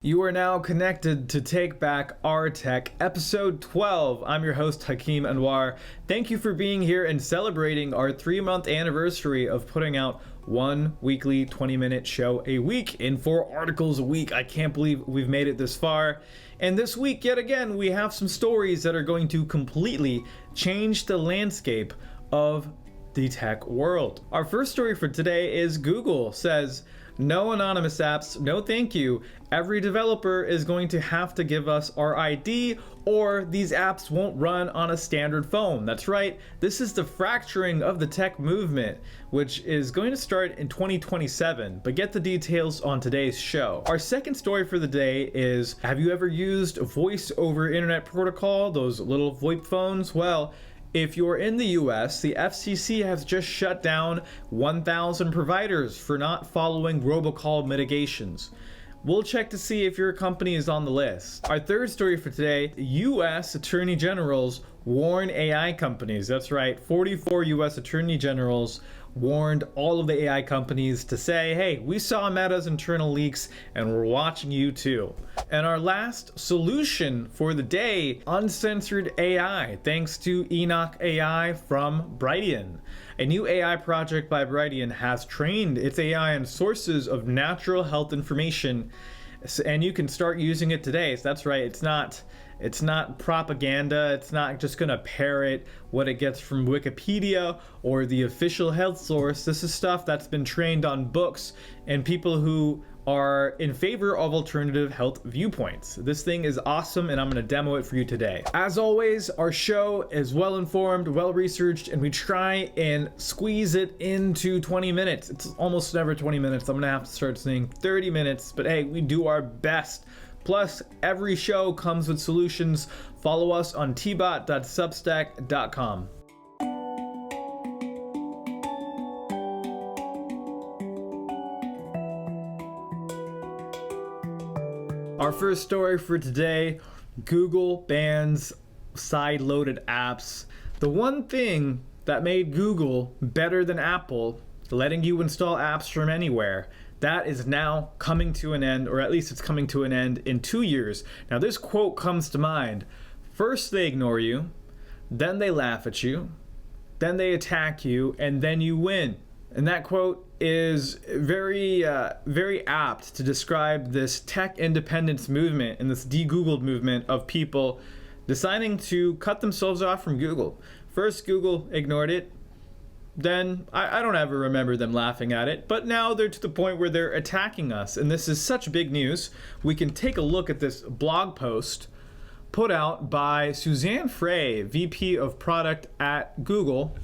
You are now connected to Take Back Our Tech, episode 12. I'm your host, Hakeem Anwar. Thank you for being here and celebrating our 3-month anniversary of putting out one weekly 20-minute show a week and 4 articles a week. I can't believe we've made it this far. And this week, yet again, we have some stories that are going to completely change the landscape of the tech world. Our first story for today is Google says, "No anonymous apps, no thank you. Every developer is going to have to give us our ID or these apps won't run on a standard phone." That's right, this is the fracturing of the tech movement, which is going to start in 2027, but get the details on today's show. Our second story for the day is, have you ever used voice over internet protocol, those little VoIP phones? Well, if you're in the US, the FCC has just shut down 1,000 providers for not following RoboCall mitigations. We'll check to see if your company is on the list. Our third story for today, US Attorney Generals warn AI companies. That's right, 44 US Attorney Generals warned all of the AI companies to say, hey, we saw Meta's internal leaks and we're watching you too. And our last solution for the day, Uncensored AI, thanks to Enoch AI from Brighteon. A new AI project by Brighteon has trained its AI on sources of natural health information, and you can start using it today. So that's right, it's not propaganda. It's not just gonna parrot what it gets from Wikipedia or the official health source. This is stuff that's been trained on books and people who are in favor of alternative health viewpoints. This thing is awesome and I'm gonna demo it for you today. As always, our show is well informed, well researched, and we try and squeeze it into 20 minutes. It's almost never 20 minutes. I'm gonna have to start saying 30 minutes, but hey, we do our best. Plus, every show comes with solutions. Follow us on tbot.substack.com. Our first story for today, Google bans side-loaded apps. The one thing that made Google better than Apple, letting you install apps from anywhere, that is now coming to an end, or at least it's coming to an end in 2 years. Now this quote comes to mind. First they ignore you, then they laugh at you, then they attack you, and then you win. And that quote is very apt to describe this tech independence movement and this de-Googled movement of people deciding to cut themselves off from Google. First Google ignored it, then I don't ever remember them laughing at it, but now they're to the point where they're attacking us, and this is such big news. We can take a look at this blog post put out by Suzanne Frey, VP of Product at Google,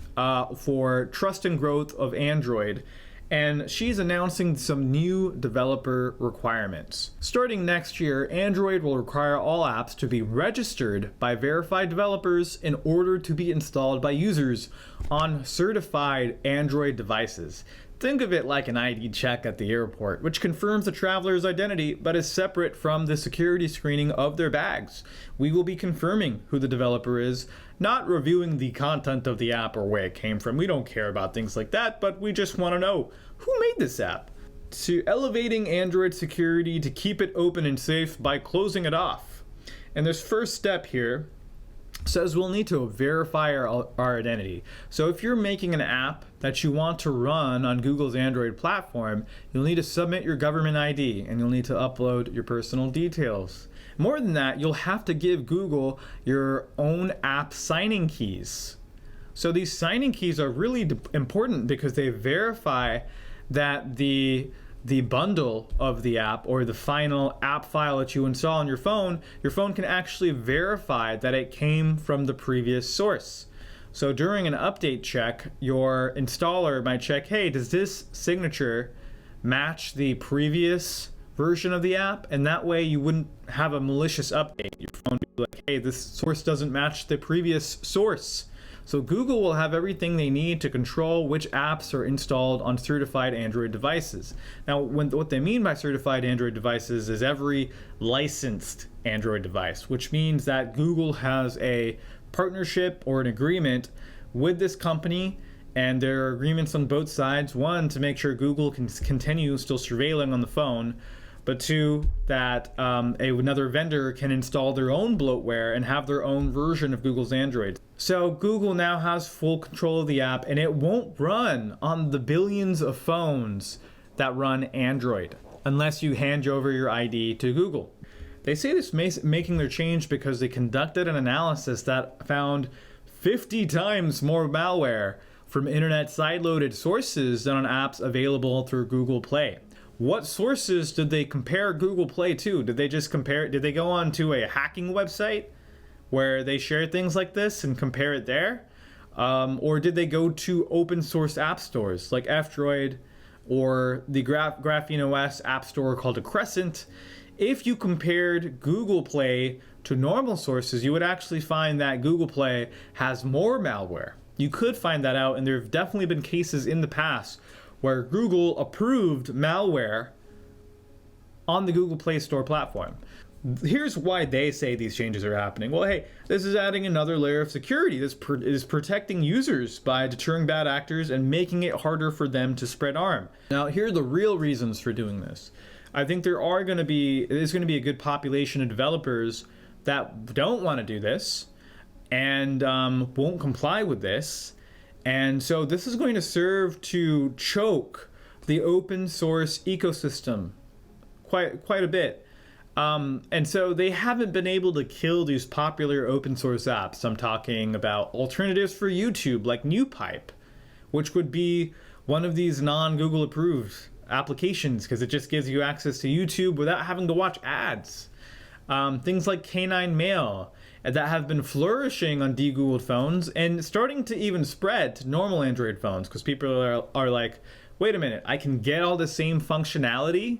for trust and growth of Android, and she's announcing some new developer requirements. Starting next year, Android will require all apps to be registered by verified developers in order to be installed by users on certified Android devices. Think of it like an ID check at the airport, which confirms the traveler's identity but is separate from the security screening of their bags. We will be confirming who the developer is, not reviewing the content of the app or where it came from. We don't care about things like that, but we just want to know who made this app. To elevating Android security to keep it open and safe by closing it off. And this first step here says we'll need to verify our identity. So if you're making an app that you want to run on Google's Android platform, you'll need to submit your government ID and you'll need to upload your personal details. More than that, you'll have to give Google your own app signing keys. So these signing keys are really important because they verify that the bundle of the app or the final app file that you install on your phone can actually verify that it came from the previous source. So during an update check, your installer might check, hey, does this signature match the previous version of the app? And that way you wouldn't have a malicious update. Your phone would be like, hey, this source doesn't match the previous source. So Google will have everything they need to control which apps are installed on certified Android devices. Now, what they mean by certified Android devices is every licensed Android device, which means that Google has a partnership or an agreement with this company, and there are agreements on both sides. One, to make sure Google can continue still surveilling on the phone, but two, that another vendor can install their own bloatware and have their own version of Google's Android. So Google now has full control of the app, and it won't run on the billions of phones that run Android unless you hand over your ID to Google. They say this making their change because they conducted an analysis that found 50 times more malware from internet sideloaded sources than on apps available through Google Play. What sources did they compare Google Play to? Did they go on to a hacking website where they share things like this and compare it there? Or did they go to open source app stores like F-Droid or the Graphene OS app store called a Crescent? If you compared Google Play to normal sources, you would actually find that Google Play has more malware. You could find that out, and there have definitely been cases in the past where Google approved malware on the Google Play Store platform. Here's why they say these changes are happening. Well, hey, this is adding another layer of security. This is protecting users by deterring bad actors and making it harder for them to spread harm. Now, here are the real reasons for doing this. I think there's going to be a good population of developers that don't want to do this and won't comply with this. And so this is going to serve to choke the open source ecosystem quite a bit. And so they haven't been able to kill these popular open source apps. I'm talking about alternatives for YouTube like NewPipe, which would be one of these non-Google approved applications because it just gives you access to YouTube without having to watch ads. Things like Canine Mail that have been flourishing on de-Googled phones and starting to even spread to normal Android phones because people are like, wait a minute, I can get all the same functionality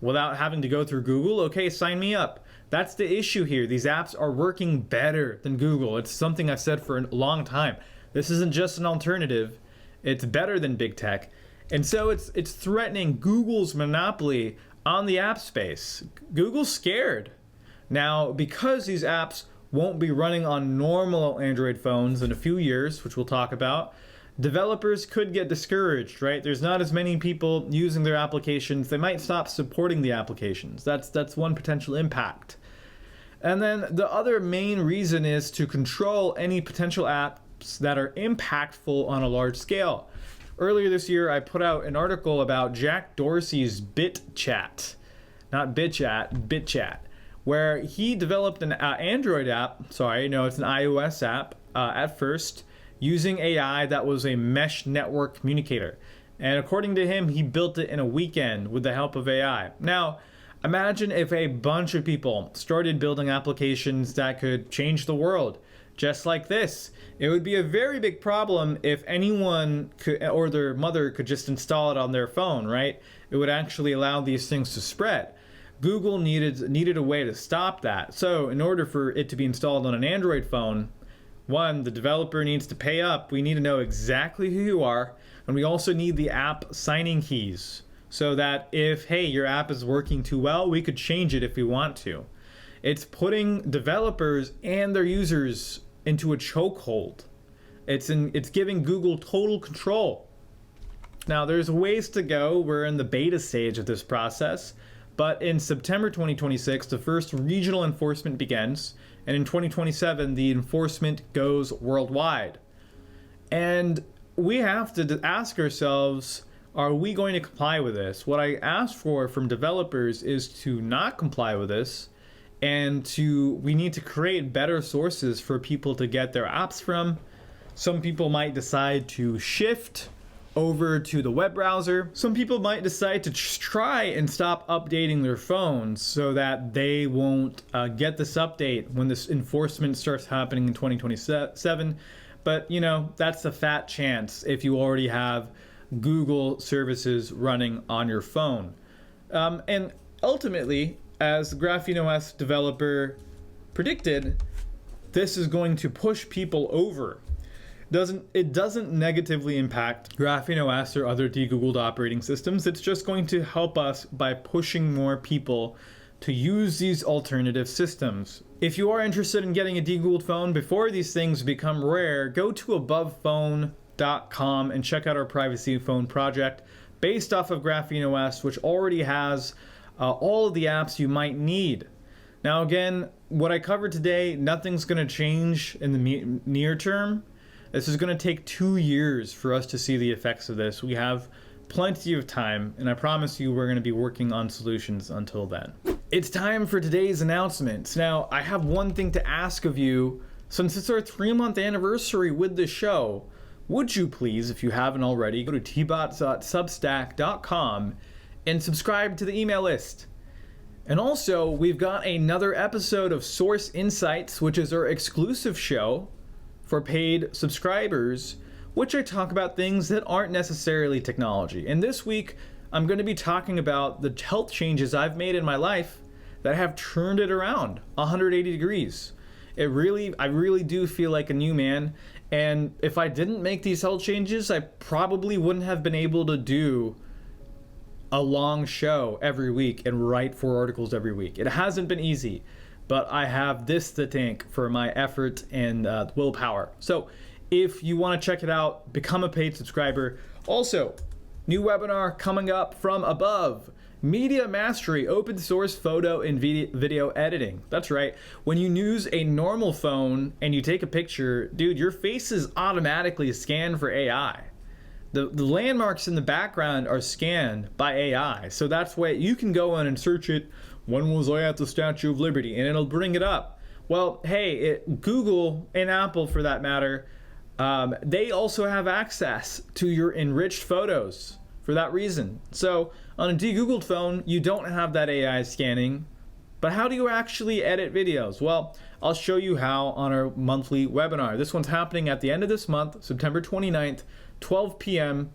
without having to go through Google? Okay, sign me up. That's the issue here. These apps are working better than Google. It's something I've said for a long time. This isn't just an alternative. It's better than big tech. And so it's threatening Google's monopoly on the app space. Google's scared. Now, because these apps won't be running on normal Android phones in a few years, which we'll talk about, developers could get discouraged, right? There's not as many people using their applications. They might stop supporting the applications. That's one potential impact. And then the other main reason is to control any potential apps that are impactful on a large scale. Earlier this year, I put out an article about Jack Dorsey's BitChat, not BitChat, BitChat, where he developed an Android app. It's an iOS app at first, using AI that was a mesh network communicator. And according to him, he built it in a weekend with the help of AI. Now, imagine if a bunch of people started building applications that could change the world, just like this. It would be a very big problem if anyone could, or their mother could just install it on their phone, right? It would actually allow these things to spread. Google needed a way to stop that. So in order for it to be installed on an Android phone, one, the developer needs to pay up. We need to know exactly who you are. And we also need the app signing keys so that if, hey, your app is working too well, we could change it if we want to. It's putting developers and their users into a chokehold. It's giving Google total control. Now, there's ways to go. We're in the beta stage of this process. But in September 2026, the first regional enforcement begins. And in 2027, the enforcement goes worldwide. And we have to ask ourselves, are we going to comply with this? What I asked for from developers is to not comply with this, and we need to create better sources for people to get their apps from. Some people might decide to shift over to the web browser. Some people might decide to try and stop updating their phones so that they won't get this update when this enforcement starts happening in 2027. But, that's a fat chance if you already have Google services running on your phone. And ultimately, as the Graphene OS developer predicted, this is going to push people over. It doesn't negatively impact Graphene OS or other de-Googled operating systems. It's just going to help us by pushing more people to use these alternative systems. If you are interested in getting a de-Googled phone before these things become rare, go to abovephone.com and check out our privacy phone project based off of Graphene OS, which already has all of the apps you might need. Now again, what I covered today, nothing's going to change in the near term. This is going to take 2 years for us to see the effects of this. We have plenty of time, and I promise you we're going to be working on solutions until then. It's time for today's announcements. Now, I have one thing to ask of you. Since it's our 3-month anniversary with the show, would you please, if you haven't already, go to tbot.substack.com and subscribe to the email list. And also, we've got another episode of Source Insights, which is our exclusive show for paid subscribers, which I talk about things that aren't necessarily technology. And this week, I'm going to be talking about the health changes I've made in my life that have turned it around 180 degrees. I really do feel like a new man. And if I didn't make these health changes, I probably wouldn't have been able to do a long show every week and write 4 articles every week. It hasn't been easy, but I have this to thank for my effort and willpower. So if you want to check it out, become a paid subscriber. Also, new webinar coming up from above. Media Mastery, open source photo and video editing. That's right. When you use a normal phone and you take a picture, dude, your face is automatically scanned for AI. The landmarks in the background are scanned by AI. So that's why you can go in and search it. When was I at the Statue of Liberty? And it'll bring it up. Well, hey, Google and Apple for that matter, they also have access to your enriched photos for that reason. So on a de-Googled phone, you don't have that AI scanning. But how do you actually edit videos? Well, I'll show you how on our monthly webinar. This one's happening at the end of this month, September 29th, 12 p.m.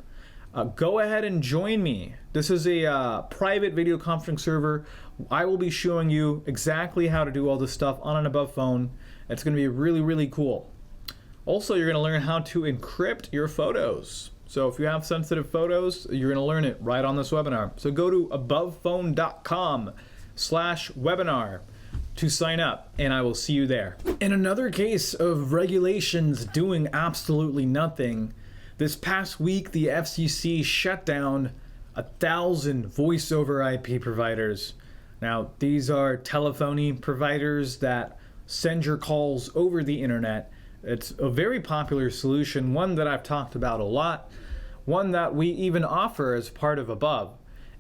Go ahead and join me. This is a private video conferencing server. I will be showing you exactly how to do all this stuff on and above phone. It's going to be really, really cool. Also, you're going to learn how to encrypt your photos. So if you have sensitive photos, you're going to learn it right on this webinar. So go to abovephone.com/webinar to sign up, and I will see you there. In another case of regulations doing absolutely nothing, this past week the FCC shut down 1,000 voice over IP providers. Now, these are telephony providers that send your calls over the internet. It's a very popular solution, one that I've talked about a lot, one that we even offer as part of Above.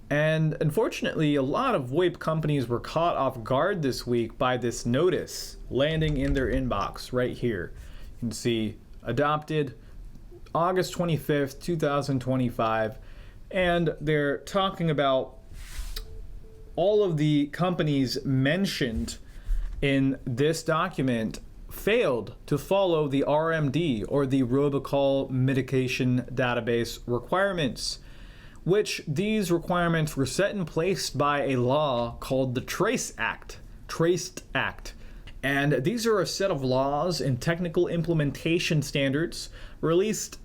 And unfortunately, a lot of VoIP companies were caught off guard this week by this notice landing in their inbox right here. You can see adopted August 25th, 2025. And they're talking about all of the companies mentioned in this document failed to follow the RMD, or the RoboCall mitigation database requirements, which these requirements were set in place by a law called the Traced Act. And these are a set of laws and technical implementation standards released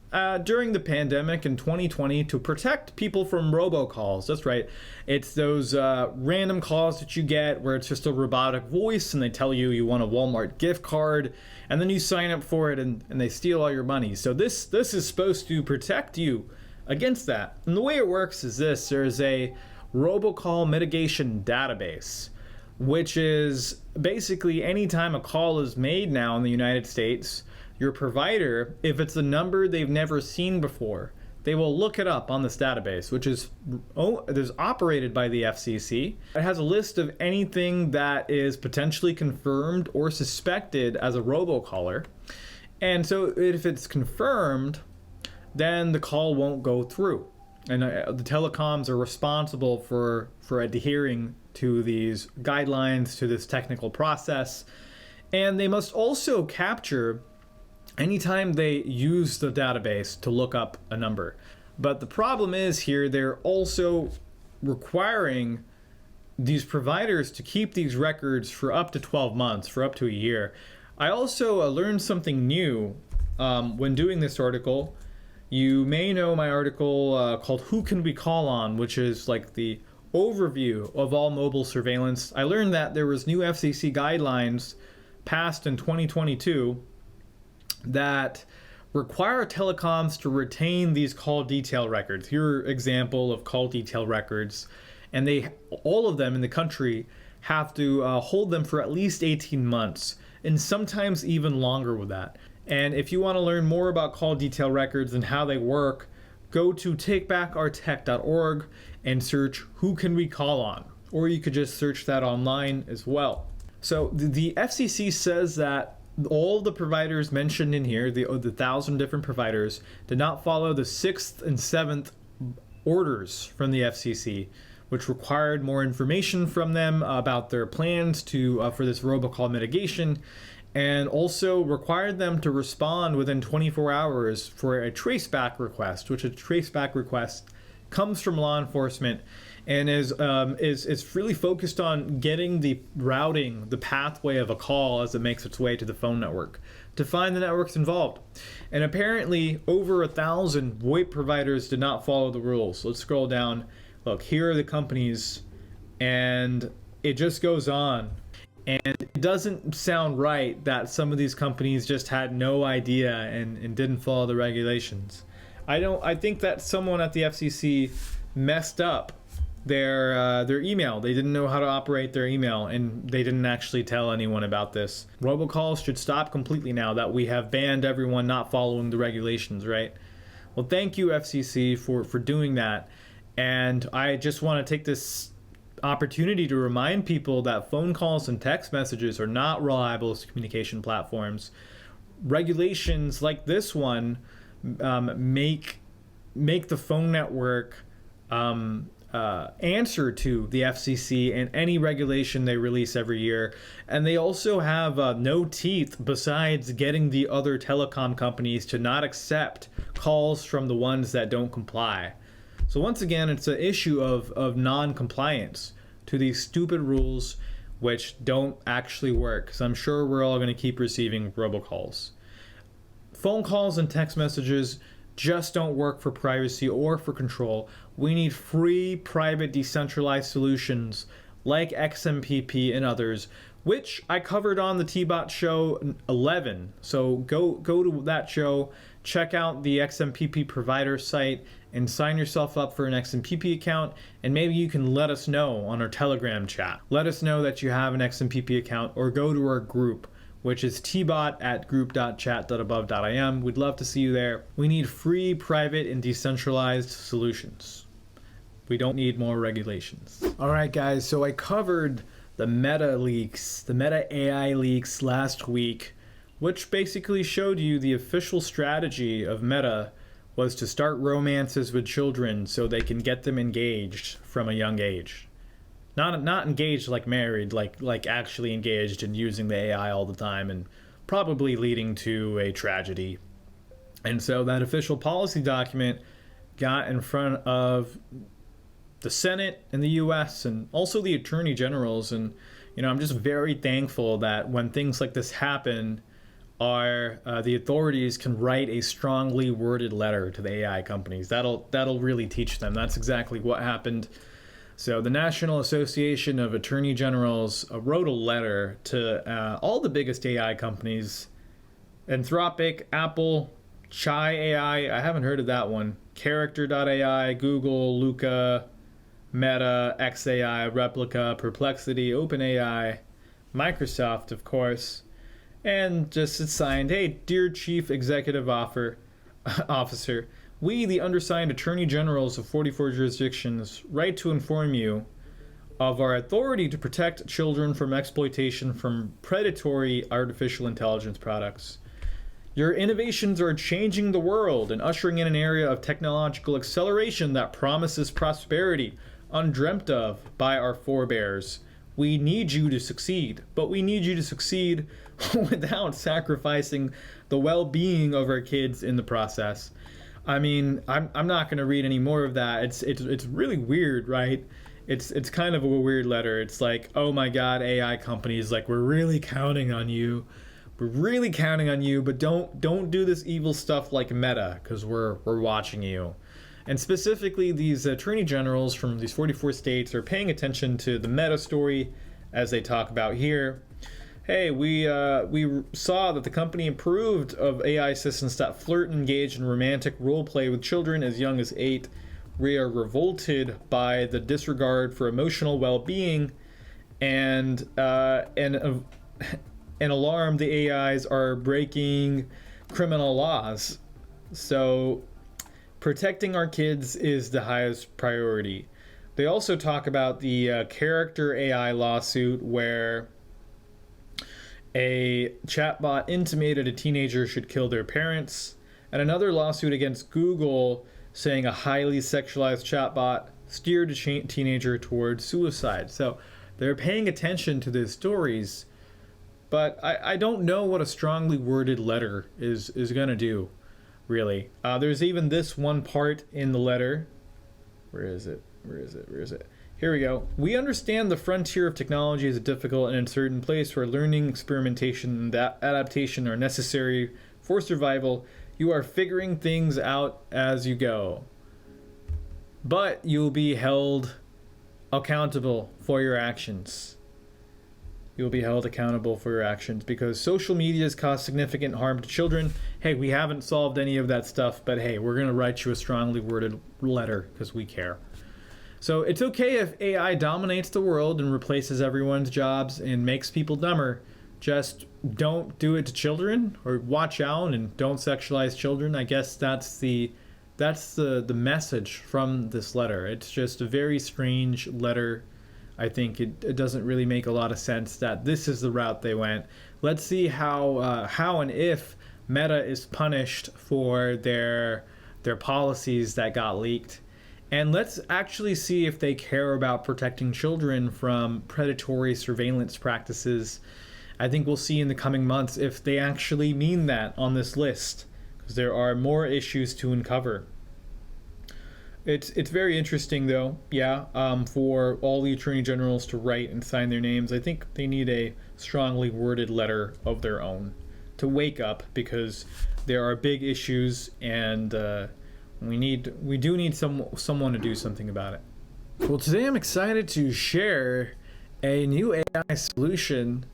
during the pandemic in 2020 to protect people from robocalls. That's right. It's those random calls that you get where it's just a robotic voice and they tell you you want a Walmart gift card, and then you sign up for it and they steal all your money. So this is supposed to protect you against that. And the way it works is this: there's a robocall mitigation database, which is basically anytime a call is made now in the United States, your provider, if it's a number they've never seen before, they will look it up on this database, which is operated by the FCC. It has a list of anything that is potentially confirmed or suspected as a robocaller. And so if it's confirmed, then the call won't go through. And the telecoms are responsible for adhering to these guidelines, to this technical process. And they must also capture anytime they use the database to look up a number. But the problem is here, they're also requiring these providers to keep these records for up to 12 months, for up to a year. I also learned something new when doing this article. You may know my article called Who Can We Call On, which is like the overview of all mobile surveillance. I learned that there was new FCC guidelines passed in 2022 that require telecoms to retain these call detail records. Here are an example of call detail records. and all of them in the country have to hold them for at least 18 months, and sometimes even longer with that. And if you want to learn more about call detail records and how they work, go to takebackourtech.org and search "who can we call on?" Or you could just search that online as well. So the FCC says that all the providers mentioned in here, the 1,000 different providers, did not follow the 6th and 7th orders from the FCC, which required more information from them about their plans for this robocall mitigation, and also required them to respond within 24 hours for a traceback request, which a traceback request comes from law enforcement and is really focused on getting the routing, the pathway of a call as it makes its way to the phone network to find the networks involved. And apparently over 1,000 VoIP providers did not follow the rules. Let's scroll down. Look, here are the companies, and it just goes on. And it doesn't sound right that some of these companies just had no idea and didn't follow the regulations. I think that someone at the FCC messed up their email. They didn't know how to operate their email, and they didn't actually tell anyone about this. Robocalls should stop completely now that we have banned everyone not following the regulations, right? Well, thank you, FCC, for doing that. And I just want to take this opportunity to remind people that phone calls and text messages are not reliable as communication platforms. Regulations like this one make the phone network answer to the FCC and any regulation they release every year. And they also have no teeth besides getting the other telecom companies to not accept calls from the ones that don't comply. So once again, it's an issue of non-compliance to these stupid rules which don't actually work. So I'm sure we're all going to keep receiving robocalls. Phone calls and text messages just don't work for privacy or for control. We need free, private, decentralized solutions like XMPP and others, which I covered on the TBOT show 11. So go to that show, check out the XMPP provider site, and sign yourself up for an XMPP account, and maybe you can let us know on our Telegram chat. Let us know that you have an XMPP account, or go to our group, which is tbot@group.chat.above.im. We'd love to see you there. We need free, private, and decentralized solutions. We don't need more regulations. All right, guys, so I covered the Meta leaks, the Meta AI leaks last week, which basically showed you the official strategy of Meta was to start romances with children so they can get them engaged from a young age. Not engaged like married, like actually engaged and using the AI all the time, and probably leading to a tragedy. And so that official policy document got in front of the Senate in the US and also the attorney generals. And I'm just very thankful that when things like this happen, the authorities can write a strongly worded letter to the AI companies. That'll really teach them. That's exactly what happened. So the National Association of Attorney Generals wrote a letter to all the biggest AI companies: Anthropic, Apple, Chai AI, I haven't heard of that one, Character.ai, Google, Luca, Meta, XAI, Replica, Perplexity, OpenAI, Microsoft, of course, and just it's signed, "Hey, dear Chief Executive Officer, we, the undersigned Attorney Generals of 44 jurisdictions, write to inform you of our authority to protect children from exploitation from predatory artificial intelligence products. Your innovations are changing the world and ushering in an area of technological acceleration that promises prosperity undreamt of by our forebears. We need you to succeed, but we need you to succeed without sacrificing the well-being of our kids in the process." I mean, I'm not going to read any more of that. It's really weird, right? It's kind of a weird letter. It's like, oh my God, AI companies, like, we're really counting on you. We're really counting on you, but don't do this evil stuff like Meta, because we're watching you. And specifically, these attorney generals from these 44 states are paying attention to the Meta story, as they talk about here. Hey, we saw that the company approved of AI assistants that flirt and engage in romantic role play with children as young as 8. We are revolted by the disregard for emotional well-being and alarmed the AIs are breaking criminal laws. So protecting our kids is the highest priority. They also talk about the character AI lawsuit where a chatbot intimated a teenager should kill their parents, and another lawsuit against Google saying a highly sexualized chatbot steered a teenager towards suicide. So they're paying attention to these stories, but I don't know what a strongly worded letter is going to do, really. There's even this one part in the letter. Where is it? Here we go. We understand the frontier of technology is a difficult and uncertain place where learning, experimentation, and adaptation are necessary for survival. You are figuring things out as you go. But you'll be held accountable for your actions. You'll be held accountable for your actions because social media has caused significant harm to children. Hey, we haven't solved any of that stuff, but hey, we're going to write you a strongly worded letter because we care. So it's okay if AI dominates the world and replaces everyone's jobs and makes people dumber. Just don't do it to children, or watch out and don't sexualize children. I guess that's the message from this letter. It's just a very strange letter. I think it doesn't really make a lot of sense that this is the route they went. Let's see how and if Meta is punished for their policies that got leaked. And let's actually see if they care about protecting children from predatory surveillance practices. I think we'll see in the coming months if they actually mean that on this list, because there are more issues to uncover. It's very interesting, though, for all the attorney generals to write and sign their names. I think they need a strongly worded letter of their own to wake up, because there are big issues, and we do need someone to do something about it. Well, today I'm excited to share a new AI solution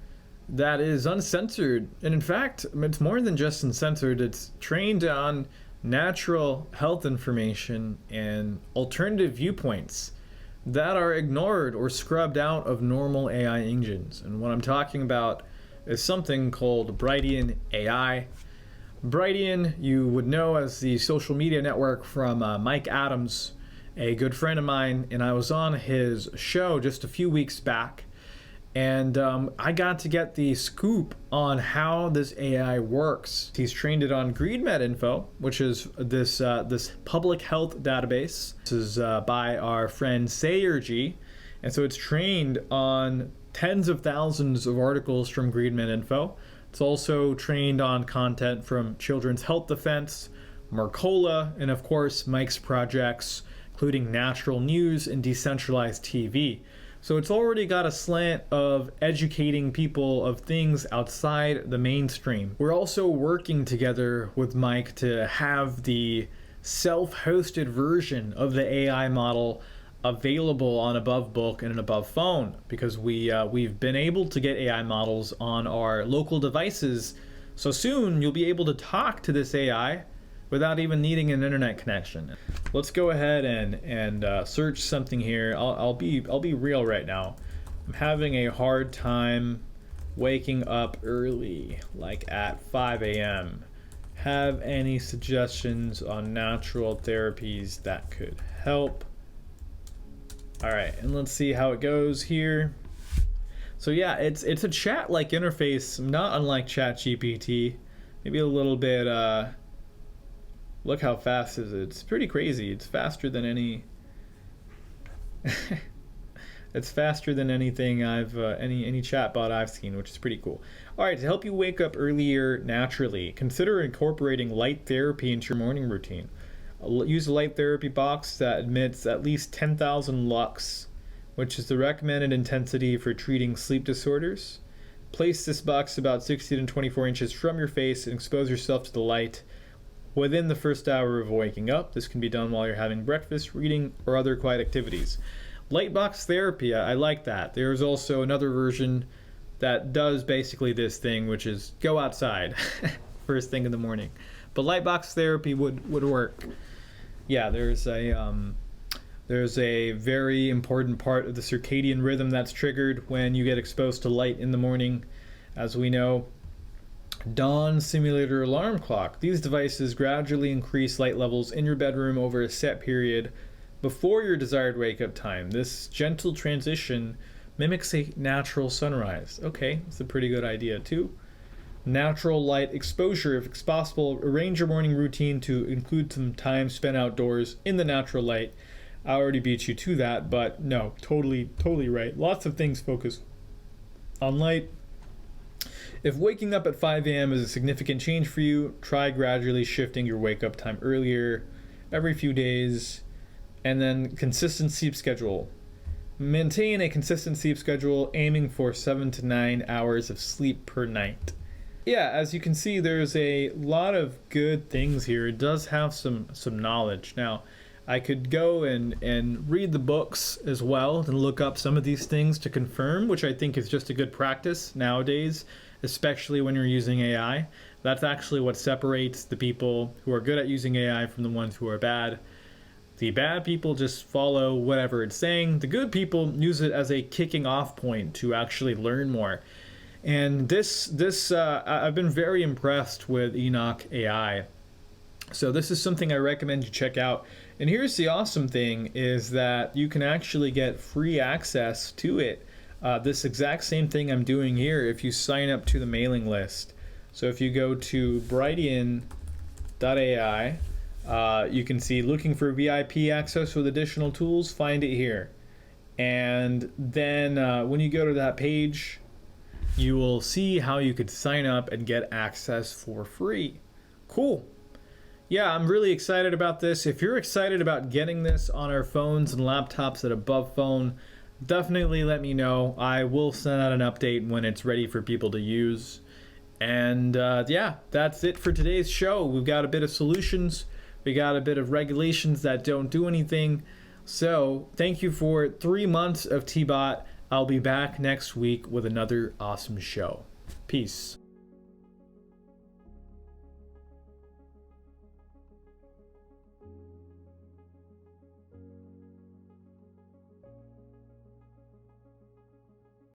that is uncensored, and in fact, it's more than just uncensored. It's trained on natural health information and alternative viewpoints that are ignored or scrubbed out of normal AI engines. And what I'm talking about is something called Brighteon AI. Brighteon, you would know as the social media network from Mike Adams, a good friend of mine, and I was on his show just a few weeks back, and I got to get the scoop on how this AI works. He's trained it on GreedMedInfo, which is this public health database. This is by our friend Sayerji, and so it's trained on tens of thousands of articles from GreedMedInfo. It's also trained on content from Children's Health Defense, Mercola, and of course Mike's projects, including Natural News and Decentralized TV. So it's already got a slant of educating people of things outside the mainstream. We're also working together with Mike to have the self-hosted version of the AI model available on Above Book and Above Phone, because we've been able to get AI models on our local devices. So soon you'll be able to talk to this AI without even needing an internet connection. Let's go ahead and search something here. I'll be real right now. I'm having a hard time waking up early, like at 5 a.m. Have any suggestions on natural therapies that could help? All right, and let's see how it goes here. So yeah, it's a chat-like interface, not unlike ChatGPT. Maybe a little bit. Look how fast is it? It's pretty crazy. It's faster than any. It's faster than anything any chatbot I've seen, which is pretty cool. All right, to help you wake up earlier naturally, consider incorporating light therapy into your morning routine. Use a light therapy box that emits at least 10,000 lux, which is the recommended intensity for treating sleep disorders. Place this box about 16 to 24 inches from your face and expose yourself to the light within the first hour of waking up. This can be done while you're having breakfast, reading, or other quiet activities. Lightbox therapy, I like that. There's also another version that does basically this thing, which is go outside first thing in the morning. But lightbox therapy would work. Yeah, there's a There's a very important part of the circadian rhythm that's triggered when you get exposed to light in the morning. As we know, dawn simulator alarm clock. These devices gradually increase light levels in your bedroom over a set period before your desired wake-up time. This gentle transition mimics a natural sunrise. Okay, it's a pretty good idea too. Natural light exposure. If it's possible, arrange your morning routine to include some time spent outdoors in the natural light. I already beat you to that, but no, totally right. Lots of things focus on light. If waking up at 5 a.m. is a significant change for you, try gradually shifting your wake-up time earlier every few days. And then consistent sleep schedule. Maintain a consistent sleep schedule, aiming for 7 to 9 hours of sleep per night. Yeah, as you can see, there's a lot of good things here. It does have some knowledge. Now, I could go and read the books as well and look up some of these things to confirm, which I think is just a good practice nowadays, especially when you're using AI. That's actually what separates the people who are good at using AI from the ones who are bad. The bad people just follow whatever it's saying. The good people use it as a kicking off point to actually learn more. And I've been very impressed with Enoch AI. So this is something I recommend you check out. And here's the awesome thing is that you can actually get free access to it. This exact same thing I'm doing here if you sign up to the mailing list. So if you go to Brighteon.ai, you can see looking for VIP access with additional tools, find it here. And then when you go to that page, you will see how you could sign up and get access for free. Cool. Yeah, I'm really excited about this. If you're excited about getting this on our phones and laptops at Above Phone, definitely let me know. I will send out an update when it's ready for people to use. And yeah, that's it for today's show. We've got a bit of solutions. We got a bit of regulations that don't do anything. So thank you for 3 months of TBOT. I'll be back next week with another awesome show. Peace.